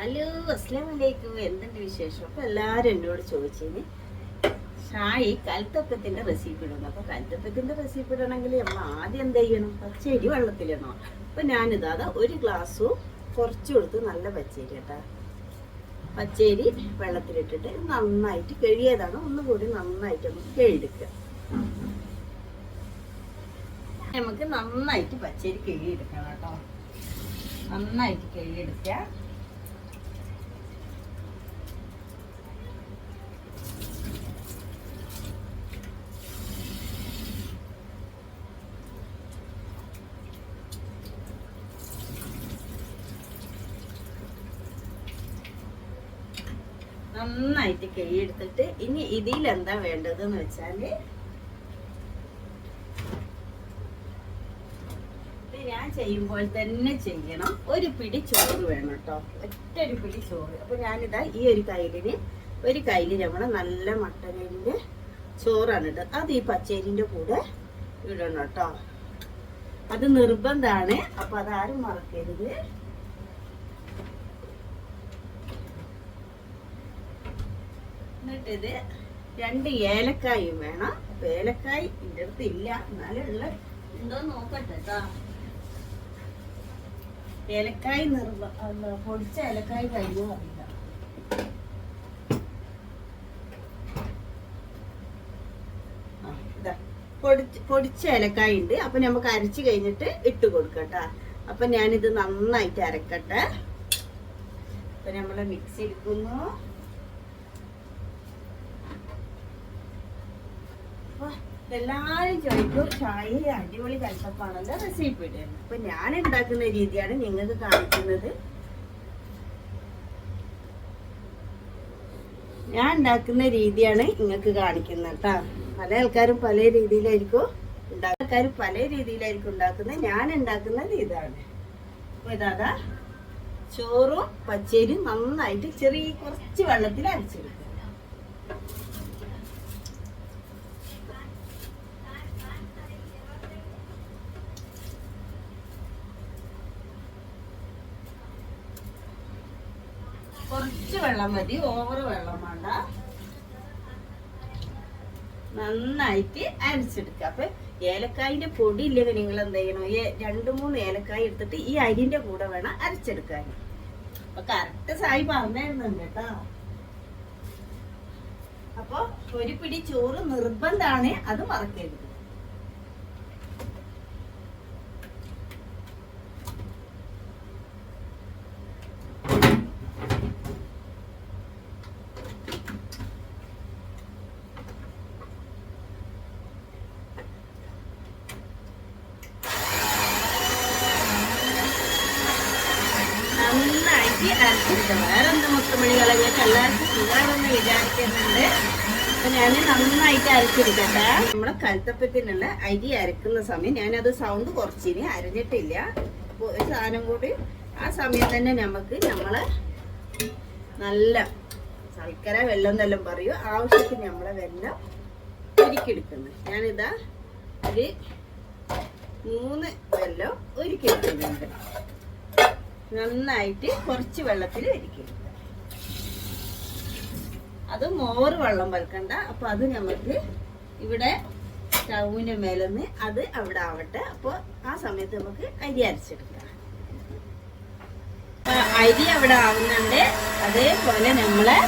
Hello, അസ്സലാമു അലൈക്കും. എന്തുണ്ട് വിശേഷം? അപ്പോൾ എല്ലാവരും എന്നോട് ചോദിച്ചതിന് ഷായി കൽത്തപ്പത്തിൻ്റെ റെസിപ്പി ഇടുന്നു. അപ്പോൾ കൽത്തപ്പത്തിൻ്റെ റെസിപ്പി ഇടണമെങ്കിൽ നമ്മൾ ആദ്യം എന്ത് ചെയ്യണം? പച്ചരി വെള്ളത്തിലിടണം. അപ്പോൾ ഞാനിതാ ഒരു ഗ്ലാസ്സും കുറച്ച് കൊടുത്ത് നല്ല പച്ചരി കേട്ടോ. പച്ചരി വെള്ളത്തിലിട്ടിട്ട് നന്നായിട്ട് കഴുകിയതാണ്. ഒന്നുകൂടി നന്നായിട്ട് നമുക്ക് കഴുകിയെടുക്കുക. നമുക്ക് നന്നായിട്ട് പച്ചരി കഴുകിയെടുക്കണം കേട്ടോ. നന്നായിട്ട് കഴുകിയെടുക്കുക. നന്നായിട്ട് കഴുകിയെടുത്തിട്ട് ഇനി ഇതിലെന്താ വേണ്ടതെന്ന് വെച്ചാല് ഞാൻ ചെയ്യുമ്പോൾ തന്നെ ചെയ്യണം. ഒരു പിടി ചോറ് വേണം കേട്ടോ. ഒറ്റൊരു പിടി ചോറ്. അപ്പൊ ഞാനിതാ ഈ ഒരു കയ്യില് നമ്മളെ നല്ല മട്ടനരിന്റെ ചോറാണ് ഇട്ടത്. അത് ഈ പച്ചരിന്റെ കൂടെ ഇടണം കേട്ടോ. അത് നിർബന്ധമാണ്. അപ്പൊ അതാരും മറക്കരുത്. എന്നിട്ടിത് 2 ഏലക്കായും വേണം. അപ്പൊ ഏലക്കായ് എൻ്റെ അടുത്ത് ഇല്ല, എന്നാലും ഉള്ള ഉണ്ടോ നോക്കട്ടെ കേട്ടോ. ഏലക്കായ് പൊടിച്ച ഏലക്കായ് കഴിഞ്ഞോ അറിയില്ല. പൊടിച്ച ഏലക്കായ ഉണ്ട്. അപ്പൊ നമുക്ക് അരച്ച് കഴിഞ്ഞിട്ട് ഇട്ട് കൊടുക്കട്ടാ. അപ്പൊ ഞാനിത് നന്നായിട്ട് അരക്കട്ടെ. അപ്പൊ നമ്മള് മിക്സി എടുക്കുന്നു. എല്ലാരും ചോദിക്കും ഷായി അടിപൊളി കൽത്തപ്പാണല്ലോ റെസിപ്പി ഇടുന്നത്. അപ്പൊ ഞാൻ ഉണ്ടാക്കുന്ന രീതിയാണ് നിങ്ങൾക്ക് കാണിക്കുന്നത്. ഞാൻ ഉണ്ടാക്കുന്ന രീതിയാണ് നിങ്ങൾക്ക് കാണിക്കുന്നത് കേട്ടാ. പല ആൾക്കാരും പല രീതിയിലായിരിക്കും ഉണ്ടാക്കുന്നത്. ഞാൻ ഉണ്ടാക്കുന്നത് ഇതാണ്. അപ്പൊ ഇതാ ചോറും പച്ചരിയും നന്നായിട്ട് കുറച്ച് വെള്ളത്തിൽ അരച്ചെടുക്കും. കുറച്ച് വെള്ളം മതി, ഓവർ വെള്ളം വേണ്ട. നന്നായിട്ട് അരച്ചെടുക്കുക. അപ്പൊ ഏലക്കായിന്റെ പൊടി ഇല്ലെങ്കിൽ നിങ്ങൾ എന്ത് ചെയ്യണം? 2-3 ഏലക്കായ എടുത്തിട്ട് ഈ അരിന്റെ കൂടെ വേണം അരച്ചെടുക്കാൻ. അപ്പൊ കറക്റ്റ് സായി പറഞ്ഞിരുന്നുണ്ട് കേട്ടോ. അപ്പൊ ഒരു പിടി ചോറ് നിർബന്ധമാണ്, അത് മറക്കരുത്. വേറെ എന്ത് മുത്തുമണികളെ ഞങ്ങൾക്ക് എല്ലാവർക്കും സുഖമാണെന്ന് വിചാരിക്കുന്നുണ്ട്. അപ്പൊ ഞാൻ നന്നായിട്ട് അരച്ചെടുക്കട്ടെ. നമ്മളെ കൽത്തപ്പത്തിനുള്ള അരി അരക്കുന്ന സമയം ഞാനത് സൗണ്ട് കുറച്ചിന് അരഞ്ഞിട്ടില്ല. ഒരു സാധനം കൂടി ആ സമയം തന്നെ നമ്മളെ നല്ല ശർക്കര വെള്ളം എന്നെല്ലാം പറയും, ആവശ്യത്തിന് നമ്മളെ വെള്ളം ഒരുക്കിയെടുക്കുന്നു. ഞാനിതാ ഒരു 3 വെള്ളം ഒരുക്കിയെടുക്കുന്നുണ്ട്. നന്നായിട്ട് കുറച്ച് വെള്ളത്തിൽ ഇരിക്കും. അത് മോറ് വെള്ളം വൽക്കണ്ട. അപ്പൊ അത് നമുക്ക് ഇവിടെ സ്റ്റൗവിന്റെ മേലെന്ന് അത് അവിടെ ആവട്ടെ. അപ്പൊ ആ സമയത്ത് നമുക്ക് അരി അരച്ചെടുക്കാം. അരി അവിടെ ആവുന്നുണ്ട്. അതേപോലെ നമ്മളെ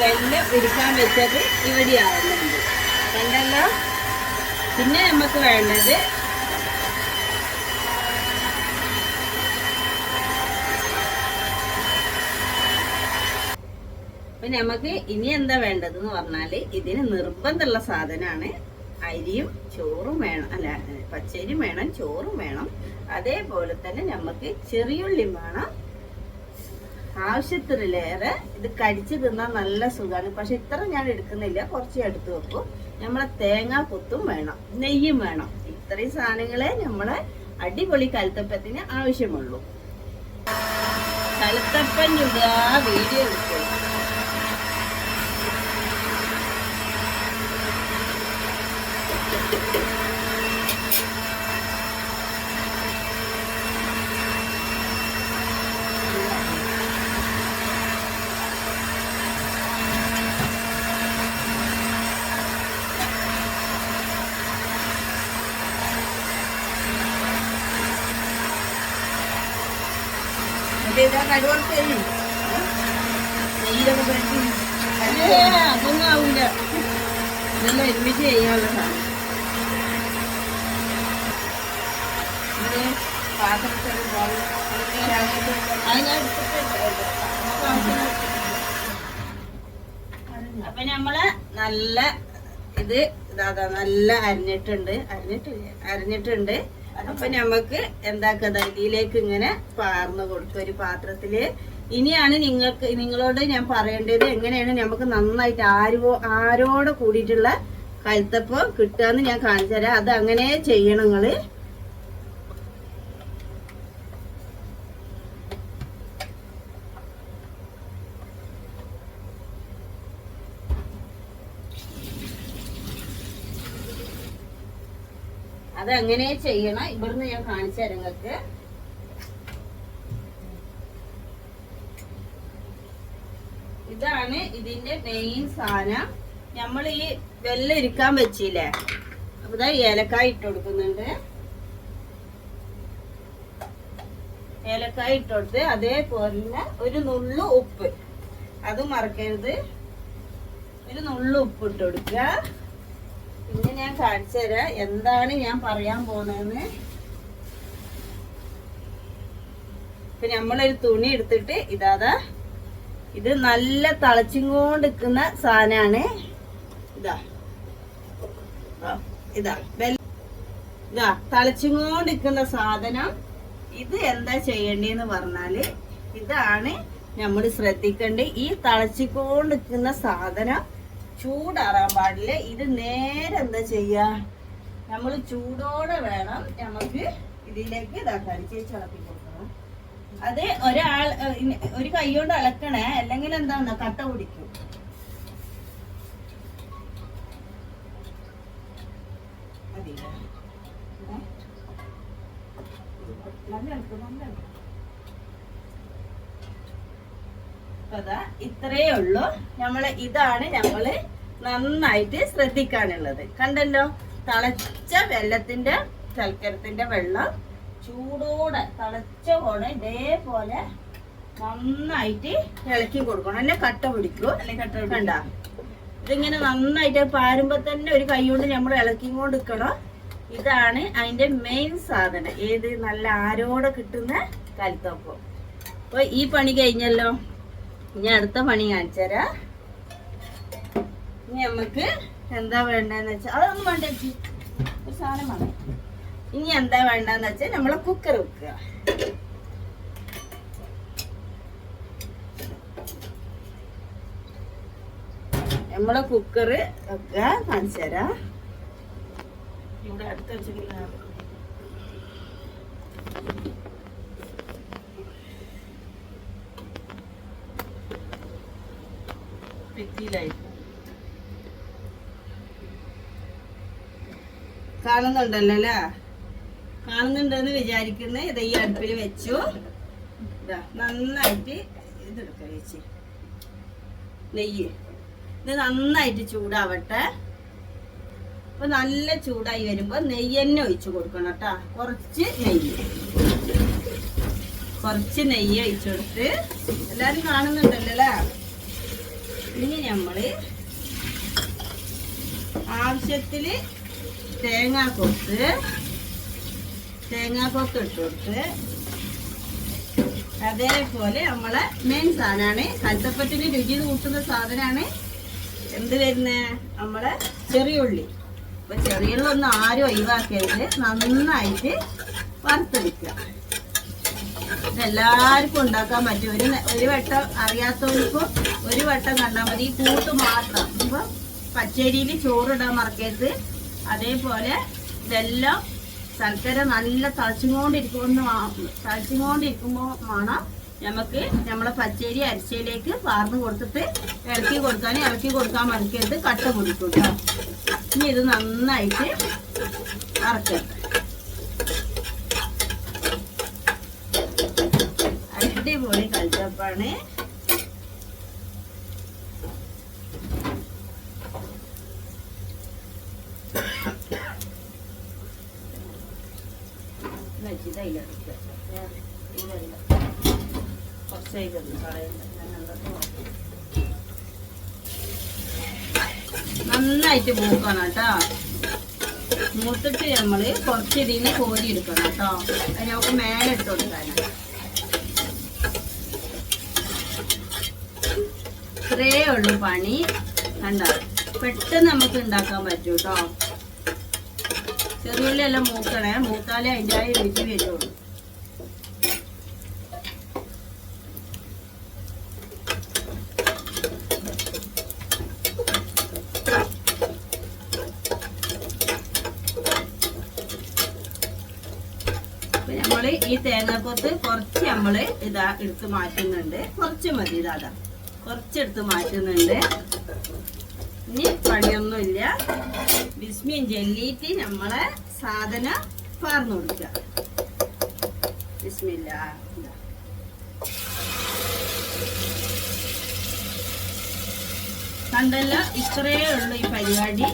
വെള്ളം ഇരിക്കാൻ വെച്ചത് ഇവിടെ ആവുന്നുണ്ട്. കണ്ടല്ലോ. പിന്നെ നമുക്ക് വേണ്ടത് നമുക്ക് ഇനി എന്താ വേണ്ടതെന്ന് പറഞ്ഞാല് ഇതിന് നിർബന്ധമുള്ള സാധനമാണ് അരിയും ചോറും വേണം. അല്ല, പച്ചരിയും വേണം, ചോറും വേണം. അതേപോലെ തന്നെ നമുക്ക് ചെറിയുള്ളി വേണം. ആവശ്യത്തിലേറെ. ഇത് കടിച്ചു തിന്നാൻ നല്ല സുഖമാണ്. പക്ഷെ ഇത്ര ഞാൻ എടുക്കുന്നില്ല, കുറച്ച് എടുത്തു വെക്കും. നമ്മളെ തേങ്ങാ കൊത്തും വേണം, നെയ്യും വേണം. ഇത്രയും സാധനങ്ങളെ നമ്മളെ അടിപൊളി കൽത്തപ്പത്തിന് ആവശ്യമുള്ളൂ. കൽത്തപ്പൻ ചുടുക വീഡിയോ എടുക്കുക. കടുവർക്ക് നെയ്യിലൊക്കെ പറ്റി അതൊന്നും ആവില്ല. ഇതെല്ലാം ഒരുമിച്ച് ചെയ്യാനുള്ള സാധനം. അപ്പൊ നമ്മള് നല്ല ഇത് നല്ല അരിഞ്ഞിട്ടുണ്ട്. അപ്പൊ നമുക്ക് എന്താക്കത ഇതിലേക്ക് ഇങ്ങനെ പാർന്ന് കൊടുക്കും ഒരു പാത്രത്തില്. ഇനിയാണ് നിങ്ങളോട് ഞാൻ പറയേണ്ടത് എങ്ങനെയാണ് നമുക്ക് നന്നായിട്ട് ആരോട് കൂടിയിട്ടുള്ള കഴുത്തപ്പം കിട്ടുകയെന്ന് ഞാൻ കാണിച്ചു തരാം. അത് അങ്ങനെ ചെയ്യണം നിങ്ങള്. അതങ്ങനെ ചെയ്യണം. ഇവിടുന്ന് ഞാൻ കാണിച്ചു തരാം നിങ്ങൾക്ക്. ഇതാണ് ഇതിന്റെ മെയിൻ സാധനം. നമ്മൾ ഈ വെള്ളം ഇരിക്കാൻ വെച്ചില്ലേ, അപ്പൊ ഇതാ ഏലക്കായ ഇട്ട് കൊടുക്കുന്നുണ്ട്. ഏലക്കായ ഇട്ടോടുത്ത് അതേപോലെ ഒരു നുള്ളു ഉപ്പ്, അത് മറക്കരുത്. ഒരു നുള്ളു ഉപ്പ് ഇട്ട് കൊടുക്കുക. പിന്നെ ഞാൻ കാണിച്ചു തരാം എന്താണ് ഞാൻ പറയാൻ പോകുന്നതെന്ന്. ഇപ്പൊ നമ്മളൊരു തുണി എടുത്തിട്ട് ഇത് നല്ല തിളച്ചുകൊണ്ട് നിൽക്കുന്ന സാധനമാണ്. ഇതാ തിളച്ചുകൊണ്ട് നിൽക്കുന്ന സാധനം. ഇത് എന്താ ചെയ്യേണ്ടതെന്ന് പറഞ്ഞാല് ഇതാണ് നമ്മൾ ശ്രദ്ധിക്കേണ്ടത്. ഈ തിളച്ചുകൊണ്ട് നിൽക്കുന്ന സാധനം ചൂടാറാൻ പാടില്ല. ഇത് നേരെ എന്താ ചെയ്യാ, നമ്മൾ ചൂടോടെ വേണം നമുക്ക് ഇതിലേക്ക് ഇതാക്കാൻ. ചേച്ചി ഇളക്കി കൊടുക്കണം. അത് ഒരു കൈ കൊണ്ട് ഇളക്കണേ, അല്ലെങ്കിൽ എന്താ കട്ട പിടിക്കും. ഇത്രയേ ഉള്ളൂ. ഇതാണ് നമ്മള് നന്നായിട്ട് ശ്രദ്ധിക്കാനുള്ളത്. കണ്ടല്ലോ, തിളച്ച വെള്ളത്തിന്റെ ശർക്കരത്തിന്റെ വെള്ളം ചൂടോടെ തിളച്ച പോലെ ഇതേപോലെ നന്നായിട്ട് ഇളക്കി കൊടുക്കണം. അല്ലെ കട്ട പിടിക്കും. കണ്ട, ഇതിങ്ങനെ നന്നായിട്ട് പാരുമ്പോ തന്നെ ഒരു കൈ കൊണ്ട് നമ്മൾ ഇളക്കിക്കൊണ്ട് നിൽക്കണം. ഇതാണ് അതിന്റെ മെയിൻ സാധനം. ഏത് നല്ല ആരോടെ കിട്ടുന്ന കൽത്തപ്പം. അപ്പൊ ഈ പണി കഴിഞ്ഞല്ലോ. ഇനി അടുത്ത പണി കാണിച്ചുതരാം. ഇനി നമുക്ക് എന്താ വേണ്ടെന്ന് വെച്ചാൽ അതൊന്നും വേണ്ട, ഒരു സാധനം വേണം. ഇനി എന്താ വേണ്ടെന്ന് വെച്ചാൽ നമ്മളെ കുക്കർ വെക്കുക. നമ്മളെ കുക്കർ വെക്കുക കാണിച്ചു തരാം. ഇവിടെ അടുത്ത് വെച്ചിട്ടില്ല. കാണുന്നുണ്ടല്ലോ അല്ലേ? കാണുന്നുണ്ടെന്ന് വിചാരിക്കുന്നത്. ഇത് ഈ അടുപ്പിൽ വെച്ചു. നന്നായിട്ട് ഇതെടുക്ക ചേച്ചി. നെയ്യ് ഇത് നന്നായിട്ട് ചൂടാവട്ടെ. അപ്പൊ നല്ല ചൂടായി വരുമ്പോ നെയ്യ് തന്നെ ഒഴിച്ചു കൊടുക്കണം കേട്ടാ. കുറച്ച് നെയ്യ് ഒഴിച്ചു കൊടുത്ത്. എല്ലാരും കാണുന്നുണ്ടല്ലോ അല്ലേ? ഇനി നമ്മള് ആവശ്യത്തില് തേങ്ങാക്കൊത്ത് ഇട്ട് കൊടുത്ത്. അതേപോലെ നമ്മളെ മെയിൻ സാധനമാണ് കൽത്തപ്പത്തിന് രുചി കൂട്ടുന്ന സാധനമാണ് എന്ത് വരുന്നേ, നമ്മളെ ചെറിയുള്ളി. അപ്പൊ ചെറിയുള്ളി ഒന്നും ആരും ഒഴിവാക്കരുത്. നന്നായിട്ട് വറുത്തെടുക്കുക. ഇതെല്ലാവർക്കും ഉണ്ടാക്കാൻ പറ്റും. ഒരു വട്ടം അറിയാത്തവർക്കും ഒരു വട്ടം കണ്ടാൽ മതി. കൂട്ട് മാത്രം. ഇപ്പൊ പച്ചരിയിൽ ചോറിടാൻ മറക്കരുത്. അതേപോലെ ഇതെല്ലാം ശർക്കര നല്ല തളിച്ചുകൊണ്ടിരിക്കുമ്പോൾ വേണം നമുക്ക് നമ്മളെ പച്ചരി അരിച്ചയിലേക്ക് പാർന്ന് കൊടുത്തിട്ട് ഇളക്കി കൊടുക്കാൻ മറക്കരുത്. കട്ട പിടിക്കും. ഇനി ഇത് നന്നായിട്ട് അറക്കരുത്. അടിപൊളി കൽത്തപ്പാണ്. വേസ്റ്റ് നന്നായിട്ട് മൂക്കണം കേട്ടോ. മൂത്തിട്ട് നമ്മൾ കുറച്ച് ഇതിന് കോരി എടുക്കണം കേട്ടോ. അത് നമുക്ക് മേലെ ഇട്ട് കൊടുക്കാനാണ്. ഇത്രയേ ഉള്ളൂ പണി. കണ്ട, പെട്ടെന്ന് നമുക്ക് ഉണ്ടാക്കാൻ പറ്റും കേട്ടോ. ചെറിയുള്ളിയെല്ലാം മൂക്കണേ, മൂക്കാലേ അതിൻ്റെ രുചി വരുള്ളൂ. നമ്മള് ഈ തേങ്ങക്കൊത്ത് കുറച്ച് നമ്മള് ഇതാ എടുത്ത് മാറ്റുന്നുണ്ട്. കുറച്ച് മതി, ഇതാ കുറച്ചെടുത്ത് മാറ്റുന്നുണ്ട്. ഇനി പണിയൊന്നുമില്ല. ബിസ്മിയും ചെല്ലിയിട്ട് നമ്മളെ സാധനം പാർന്നു കൊടുക്കുക. ബിസ്മില്ല. കണ്ടല്ലോ, ഇത്രയേ ഉള്ളൂ ഈ പരിപാടി.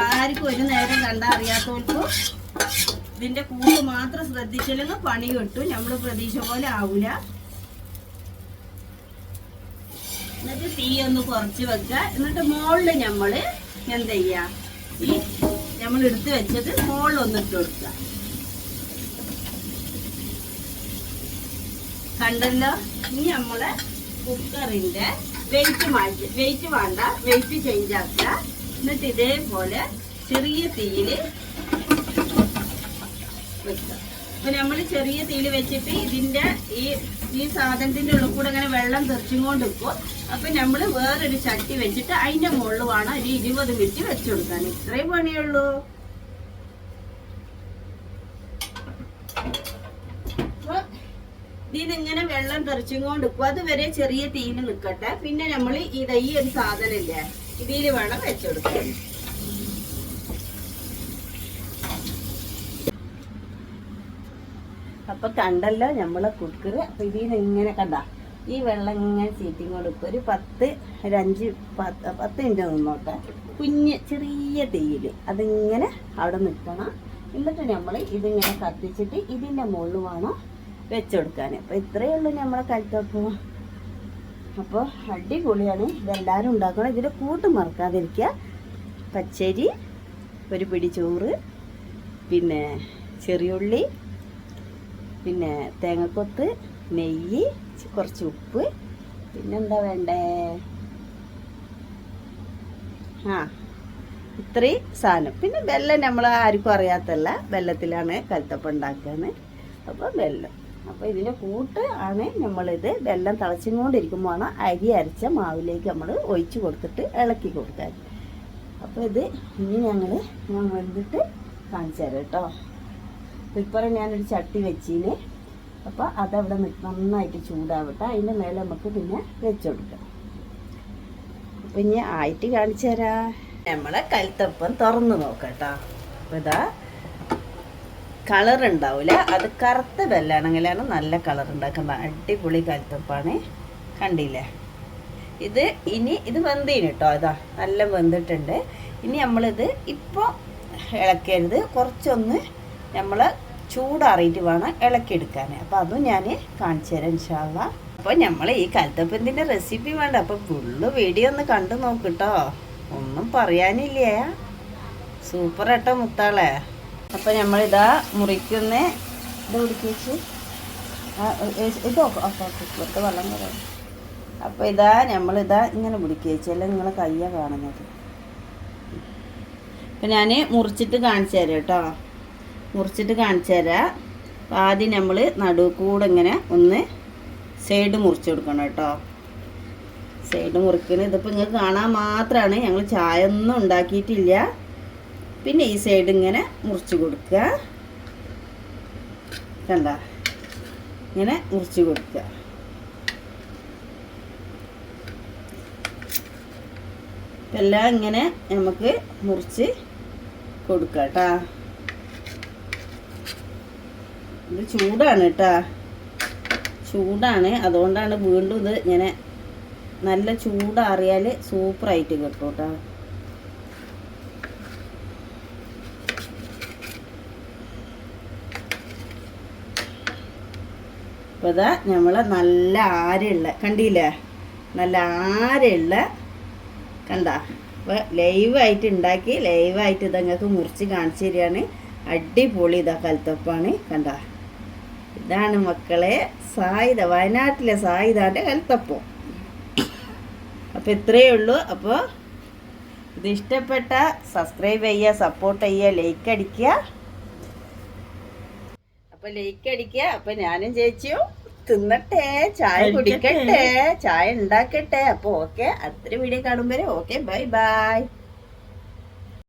ആർക്കും ഒരു നേരം കണ്ടാ അറിയാത്തവർക്കും ഇതിന്റെ കൂട്ട് മാത്രം ശ്രദ്ധിച്ചില്ലെങ്കിൽ പണി കിട്ടും. നമ്മള് പ്രതീക്ഷ പോലെ ആവൂല. എന്നിട്ട് തീ ഒന്ന് കുറച്ച് വെക്കുക. എന്നിട്ട് മുകളില് നമ്മള് എന്താ ചെയ്യാ, ഈ നമ്മൾ എടുത്ത് വെച്ചത് മുകളിലൊന്ന് ഇട്ട് കൊടുക്കുക. കണ്ടല്ലോ. ഇനി നമ്മളെ കുക്കറിന്റെ വെയിറ്റ് വേണ്ട, വെയിറ്റ് ചേഞ്ച് ആക്കുക. എന്നിട്ട് ഇതേപോലെ ചെറിയ തീയില് വെക്കുക. അപ്പൊ നമ്മൾ ചെറിയ തീയിൽ വെച്ചിട്ട് ഇതിന്റെ ഈ സാധനത്തിന്റെ ഉള്ളിൽ കൂടെ ഇങ്ങനെ വെള്ളം തെറിച്ചുകൊണ്ട് വെക്കും. അപ്പൊ നമ്മള് വേറൊരു ചട്ടി വെച്ചിട്ട് അതിന്റെ മുകളിൽ വേണം ഒരു 20 മിനിറ്റ് വെച്ചു കൊടുക്കാൻ. ഇത്രയും പണിയുള്ളൂ. അപ്പൊ ഇതിനിങ്ങനെ വെള്ളം തെറിച്ചുകൊണ്ട് വെക്കും. അതുവരെ ചെറിയ തീയിൽ നിൽക്കട്ടെ. പിന്നെ നമ്മൾ ഈ ഒരു സാധനം ഇല്ലേ, ഇതിൽ വേണം വെച്ചുകൊടുക്കാൻ. അപ്പൊ കണ്ടല്ലോ നമ്മളെ കുക്കർ. അപ്പൊ ഇതിന് ഇങ്ങനെ കണ്ട ഈ വെള്ളം ഇങ്ങനെ ചീറ്റി കൊടുക്കും. ഒരു 5 മിനിറ്റ് നിന്നോട്ടെ. കുഞ്ഞ് ചെറിയ തീയിൽ അതിങ്ങനെ അവിടെ നിൽക്കണം. എന്നിട്ട് നമ്മൾ ഇതിങ്ങനെ കത്തിച്ചിട്ട് ഇതിൻ്റെ മുകളിൽ വേണം വെച്ചുകൊടുക്കാൻ. അപ്പോൾ ഇത്രയേ ഉള്ളൂ നമ്മളെ കൽത്തപ്പം. അപ്പോൾ അടിപൊളിയാണ്. ഇതെല്ലാവരും ഉണ്ടാക്കണം. ഇതിൻ്റെ കൂട്ട് മറക്കാതിരിക്കുക. പച്ചരി, ഒരു പിടി ചോറ്, പിന്നെ ചെറിയുള്ളി, പിന്നെ തേങ്ങക്കൊത്ത്, നെയ്യ്, കുറച്ച് ഉപ്പ്, പിന്നെന്താ വേണ്ടേ, ഇത്രയും സാധനം. പിന്നെ വെല്ലം നമ്മൾ ആർക്കും അറിയാത്തല്ല, വെല്ലത്തിലാണ് കൽത്തപ്പം ഉണ്ടാക്കുകയാണ്. അപ്പോൾ വെല്ലം. അപ്പോൾ ഇതിൻ്റെ കൂട്ട് ആണ് നമ്മളിത്. വെല്ലം തിളച്ചുകൊണ്ടിരിക്കുമ്പോഴാണ് അരി അരച്ച മാവിലേക്ക് നമ്മൾ ഒഴിച്ച് കൊടുത്തിട്ട് ഇളക്കി കൊടുക്കാൻ. അപ്പോൾ ഇത് ഇനി ഞാൻ വെന്തിട്ട് കാണിച്ചു തരാം കേട്ടോ. ഇപ്പം ഞാനൊരു ചട്ടി വെച്ചിന്. അപ്പോൾ അതവിടെ നന്നായിട്ട് ചൂടാവട്ടെ. അതിൻ്റെ മേലെ നമുക്ക് പിന്നെ വെച്ചുകൊടുക്കാം. അപ്പം ഇനി ആയിട്ട് കാണിച്ചു തരാം. നമ്മളെ കൽത്തപ്പം തുറന്ന് നോക്കട്ടോ. അപ്പോൾ ഇതാ കളർ ഉണ്ടാവില്ല. അത് കറുത്ത വെല്ലാണെങ്കിലാണ് നല്ല കളർ ഉണ്ടാക്കുന്നത്. അടിപൊളി കൽത്തപ്പാണ്. കണ്ടില്ലേ? ഇത് വെന്തീന് കേട്ടോ. ഇതാ നല്ല വെന്തിട്ടുണ്ട്. ഇനി നമ്മളിത് ഇപ്പോൾ ഇളക്കരുത്. കുറച്ചൊന്ന് നമ്മൾ ചൂടാറിയിട്ട് വേണം ഇളക്കിയെടുക്കാൻ. അപ്പോൾ അതും ഞാൻ കാണിച്ചു തരാം ഇൻഷാ അല്ലാ. അപ്പോൾ നമ്മൾ ഈ കൽത്തപ്പത്തിൻ്റെ റെസിപ്പി വേണ്ട. അപ്പോൾ ഫുള്ള് വീഡിയോ ഒന്ന് കണ്ടു നോക്കിട്ടോ. ഒന്നും പറയാനില്ലേ. സൂപ്പർ കേട്ടോ മുത്താളെ. അപ്പോൾ നമ്മളിതാ മുറിക്കുന്ന ഇത് കുടിച്ചു. ഇതൊക്കെ വെള്ളം പറയാം. അപ്പോൾ ഇതാ നമ്മളിതാ ഇങ്ങനെ പിടിക്കുകയല്ല. നിങ്ങളെ കയ്യ കാണുന്നത്. അപ്പം ഞാൻ മുറിച്ചിട്ട് കാണിച്ചു തരാം കേട്ടോ. മുറിച്ചിട്ട് കാണിച്ചു തരാം. ആദ്യം നമ്മൾ നടുവ് കൂടെ ഇങ്ങനെ ഒന്ന് സൈഡ് മുറിച്ച് കൊടുക്കണം കേട്ടോ. സൈഡ് മുറിക്കുന്നത് ഇതിപ്പോൾ നിങ്ങൾക്ക് കാണാൻ മാത്രമാണ്. ഞങ്ങൾ ചായ ഒന്നും ഉണ്ടാക്കിയിട്ടില്ല. പിന്നെ ഈ സൈഡ് ഇങ്ങനെ മുറിച്ച് കൊടുക്കുക. കണ്ട, ഇങ്ങനെ മുറിച്ച് കൊടുക്കുക. എല്ലാം ഇങ്ങനെ നമുക്ക് മുറിച്ച് കൊടുക്കാം കേട്ടോ. ഇത് ചൂടാണ് കേട്ടോ. ചൂടാണ്. അതുകൊണ്ടാണ് വീണ്ടും ഇത് ഇങ്ങനെ നല്ല ചൂടാറിയാൽ സൂപ്പറായിട്ട് കിട്ടും കേട്ടോ. അപ്പോൾ ഇതാ നമ്മൾ നല്ല ആരുള്ള കണ്ടില്ലേ, നല്ല ആരുള്ള കണ്ട. അപ്പോൾ ലൈവായിട്ട് ഉണ്ടാക്കി ലൈവായിട്ട് ഇതങ്ങൾക്ക് മുറിച്ച് കാണിച്ചു തരികയാണ്. അടിപൊളി ഇതാ കൽത്തപ്പാണ് കണ്ട. ഇതാണ് മക്കളെ സായിദ, വയനാട്ടിലെ സായിദാൻ്റെ കൽത്തപ്പം. അപ്പോൾ ഇത്രയേ ഉള്ളൂ. അപ്പോൾ ഇത് ഇഷ്ടപ്പെട്ട സബ്സ്ക്രൈബ് ചെയ്യുക, സപ്പോർട്ട് ചെയ്യുക, ലൈക്ക് അടിക്കുക. അപ്പോൾ ലൈക്ക് അടിക്കുക. അപ്പോൾ ഞാനും ചേച്ചിയും തിന്നട്ടെ, ചായ കുടിക്കട്ടെ, ചായ ഉണ്ടാക്കട്ടെ. അപ്പോൾ ഓക്കെ, അടുത്തൊരു വീഡിയോ കാണുമ്പോൾ ഓക്കെ, ബൈ ബൈ.